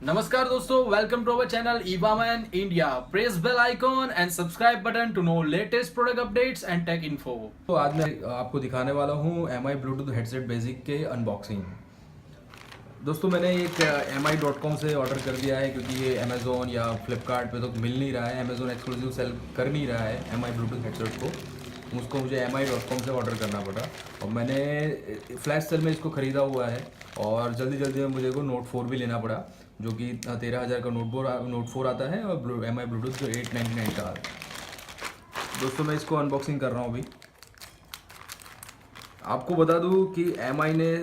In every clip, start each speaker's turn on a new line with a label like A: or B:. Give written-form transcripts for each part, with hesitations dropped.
A: नमस्कार दोस्तों, welcome to our channel Evaman India. Press bell icon and subscribe button to know latest product updates and tech info. तो आज मैं आपको दिखाने वाला हूँ MI ब्लूटूथ हेडसेट बेसिक के अनबॉक्सिंग। दोस्तों मैंने एक mi.com से ऑर्डर कर दिया है क्योंकि ये अमेज़ोन या फ्लिपकार्ट पे तो मिल नहीं रहा है। अमेज़ोन एक्सक्लूसिव सेल कर नहीं रहा है MI ब्लूटूथ हेडसेट को, तो उसको मुझे mi.com से ऑर्डर करना पड़ा और मैंने फ्लैश सेल में इसको ख़रीदा हुआ है। और जल्दी जल्दी में मुझे को नोट 4 भी लेना पड़ा, जो कि 13,000 का नोट 4 आता है और MI ब्लूटूथ जो 899 का आता है। दोस्तों मैं इसको अनबॉक्सिंग कर रहा हूँ अभी। आपको बता दूं कि MI ने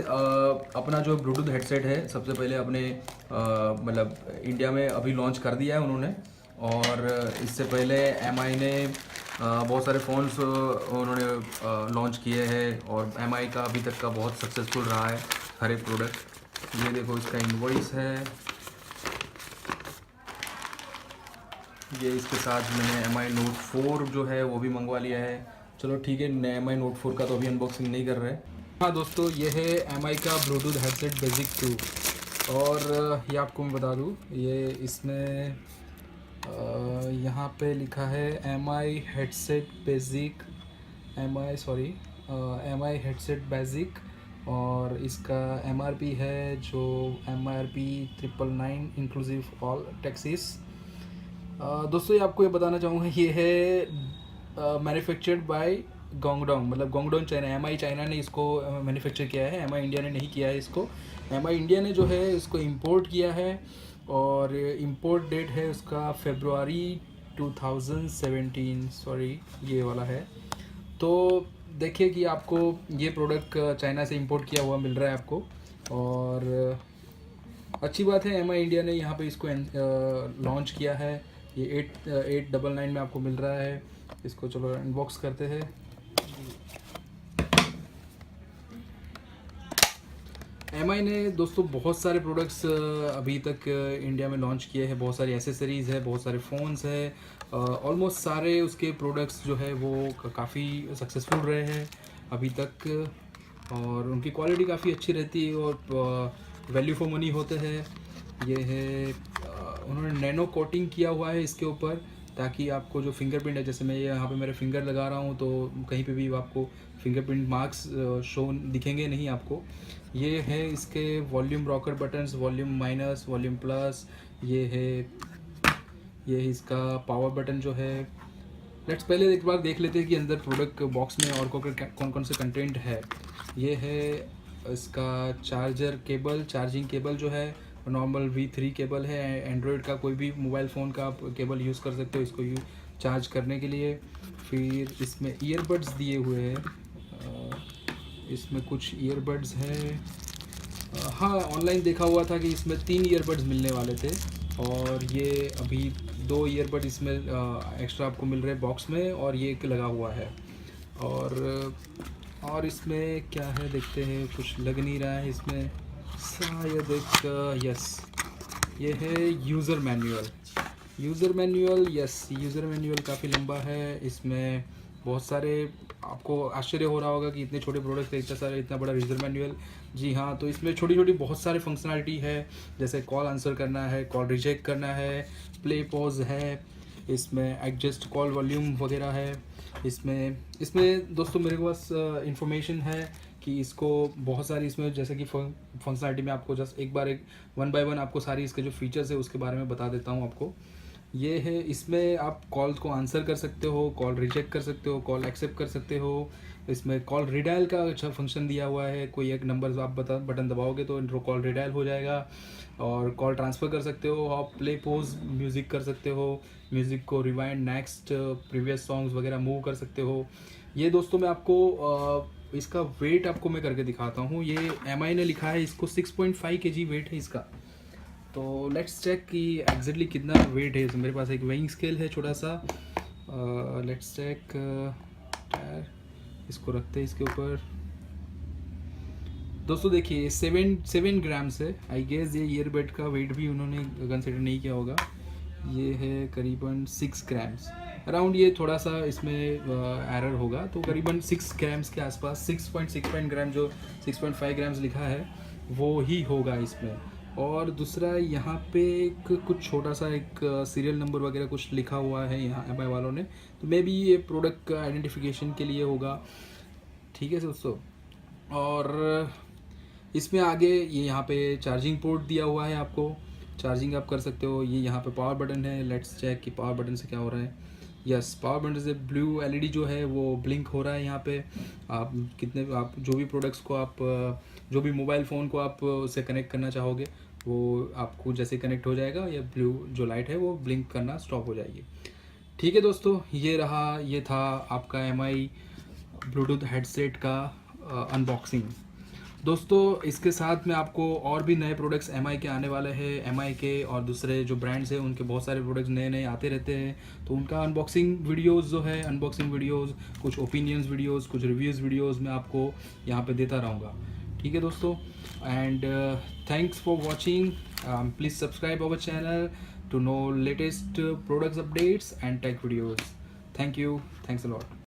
A: अपना जो ब्लूटूथ हेडसेट है सबसे पहले अपने मतलब इंडिया में अभी लॉन्च कर दिया है उन्होंने। और इससे पहले MI ने बहुत सारे फ़ोन्स उन्होंने लॉन्च किए हैं और MI का अभी तक का बहुत सक्सेसफुल रहा है हर एक प्रोडक्ट। ये देखो इसका इनवॉइस है, ये इसके साथ मैंने MI नोट 4 जो है वो भी मंगवा लिया है। चलो ठीक है, MI नोट 4 का तो अभी अनबॉक्सिंग नहीं कर रहे। हाँ दोस्तों, ये है MI का ब्लूटूथ हेडसेट बेसिक 2। और ये आपको मैं बता दूँ, ये इसमें यहाँ पे लिखा है MI headset basic, MI headset basic. और इसका MRP है जो MRP 999 इंक्लूसिव ऑल टैक्सेस। दोस्तों ये आपको ये बताना चाहूँगा, ये है मैन्युफैक्चर्ड बाय गोंगडोंग, मतलब गोंगडोंग चाइना। MI चाइना ने इसको मैन्युफैक्चर किया है, MI इंडिया ने नहीं किया है इसको। MI इंडिया ने जो है इसको इंपोर्ट किया है और इंपोर्ट डेट है उसका फरवरी 2017, सॉरी ये वाला है। तो देखिए कि आपको ये प्रोडक्ट चाइना से इंपोर्ट किया हुआ मिल रहा है आपको। और अच्छी बात है, MI इंडिया ने यहाँ पे इसको लॉन्च किया है। ये 899 में आपको मिल रहा है। इसको चलो अनबॉक्स करते हैं। MI ने दोस्तों बहुत सारे प्रोडक्ट्स अभी तक इंडिया में लॉन्च किए हैं। बहुत सारी एसेसरीज़ है, बहुत सारे फ़ोन्स है। ऑलमोस्ट सारे उसके प्रोडक्ट्स जो है वो काफ़ी सक्सेसफुल रहे हैं अभी तक। और उनकी क्वालिटी काफ़ी अच्छी रहती है और वैल्यू फॉर मनी होते हैं। ये है उन्होंने नैनो कोटिंग किया हुआ है इसके ऊपर, ताकि आपको जो फिंगरप्रिंट है, जैसे मैं यहाँ पे मेरे फिंगर लगा रहा हूँ तो कहीं पे भी आपको फिंगरप्रिंट मार्क्स शो दिखेंगे नहीं आपको। ये है इसके volume rocker buttons, volume minus, volume plus. ये है इसका पावर बटन जो है। लेट्स पहले एक बार देख लेते हैं कि अंदर प्रोडक्ट बॉक्स में और कौन कौन से कंटेंट है। ये है इसका चार्जर केबल, चार्जिंग केबल जो है नॉर्मल V3 केबल है। एंड्रॉयड का कोई भी मोबाइल फ़ोन का आप केबल यूज़ कर सकते हो इसको चार्ज करने के लिए। फिर इसमें ईयरबड्स दिए हुए हैं, इसमें कुछ ईयरबड्स हैं। हाँ, ऑनलाइन देखा हुआ था कि इसमें 3 ईयरबड्स मिलने वाले थे और ये अभी 2 ईयरबड इसमें एक्स्ट्रा आपको मिल रहे हैं बॉक्स में, और ये एक लगा हुआ है। और इसमें क्या है देखते हैं, कुछ लग नहीं रहा है इसमें शायद एक यस, ये है यूज़र मैनुअल। यूज़र मैनुअल काफ़ी लंबा है। इसमें बहुत सारे, आपको आश्चर्य हो रहा होगा कि इतने छोटे प्रोडक्ट है इतना बड़ा यूज़र मैनुअल। जी हाँ, तो इसमें छोटी छोटी बहुत सारे फंक्शनलिटी है, जैसे कॉल आंसर करना है, कॉल रिजेक्ट करना है, प्ले पॉज है, इसमें एडजस्ट कॉल वॉल्यूम वगैरह है। इसमें दोस्तों मेरे पास इंफॉर्मेशन है कि इसको बहुत सारी, इसमें जैसे कि फंक्शनलिटी में आपको जस्ट एक वन बाय वन आपको सारी इसके जो फीचर्स है उसके बारे में बता देता हूँ आपको। ये है, इसमें आप कॉल को आंसर कर सकते हो, कॉल रिजेक्ट कर सकते हो, कॉल एक्सेप्ट कर सकते हो। इसमें कॉल रिडायल का अच्छा फंक्शन दिया हुआ है। कोई एक नंबर आप बटन दबाओगे तो कॉल रिडायल हो जाएगा। और कॉल ट्रांसफ़र कर सकते हो, आप प्ले पोज म्यूज़िक कर सकते हो, म्यूज़िक को रिवाइंड, नेक्स्ट, प्रीवियस सॉन्ग्स वगैरह मूव कर सकते हो। ये दोस्तों मैं आपको इसका वेट आपको मैं करके दिखाता हूँ। ये MI ने लिखा है, इसको 6.5 kg वेट है इसका। तो लेट्स चेक कि एग्जैक्टली कितना वेट है। मेरे पास एक वेइंग स्केल है छोटा सा। लेट्स चेक, इसको रखते हैं इसके ऊपर। दोस्तों देखिए 7 ग्राम्स है। आई गेस ये ईयरबड का वेट भी उन्होंने कंसिडर नहीं किया होगा। ये है करीबन 6 ग्राम्स अराउंड। ये थोड़ा सा इसमें एरर होगा, तो करीबन 6 ग्राम्स के आसपास, 6.6 ग्राम जो 6.5 ग्राम्स लिखा है वो ही होगा इसमें। और दूसरा यहाँ पे एक कुछ छोटा सा एक सीरियल नंबर वगैरह कुछ लिखा हुआ है यहाँ एम आई वालों ने, तो मे बी ये प्रोडक्ट का आइडेंटिफिकेशन के लिए होगा। ठीक है दोस्तों, और इसमें आगे ये यहाँ पे चार्जिंग पोर्ट दिया हुआ है, आपको चार्जिंग आप कर सकते हो। ये यहाँ पे पावर बटन है, लेट्स चेक कि पावर बटन से क्या हो रहा है। यस, पावर बटन से ब्लू एलईडी जो है वो ब्लिंक हो रहा है यहाँ पे। आप जो भी प्रोडक्ट्स को आप जो भी मोबाइल फ़ोन को आप उससे कनेक्ट करना चाहोगे वो आपको जैसे कनेक्ट हो जाएगा, ये ब्लू जो लाइट है वो ब्लिंक करना स्टॉप हो जाएगी। ठीक है दोस्तों, ये था आपका MI ब्लूटूथ हेडसेट का अनबॉक्सिंग। दोस्तों इसके साथ में आपको और भी नए प्रोडक्ट्स MI के आने वाले हैं। MI के और दूसरे जो ब्रांड्स हैं उनके बहुत सारे प्रोडक्ट्स नए नए आते रहते हैं, तो उनका अनबॉक्सिंग वीडियोस जो है, अनबॉक्सिंग वीडियोस, कुछ ओपिनियंस वीडियोस, कुछ रिव्यूज़ वीडियोस मैं आपको यहाँ पे देता रहूँगा। ठीक है दोस्तों, and thanks for watching. Please subscribe our channel to know latest products updates and tech videos. Thank you, thanks a lot.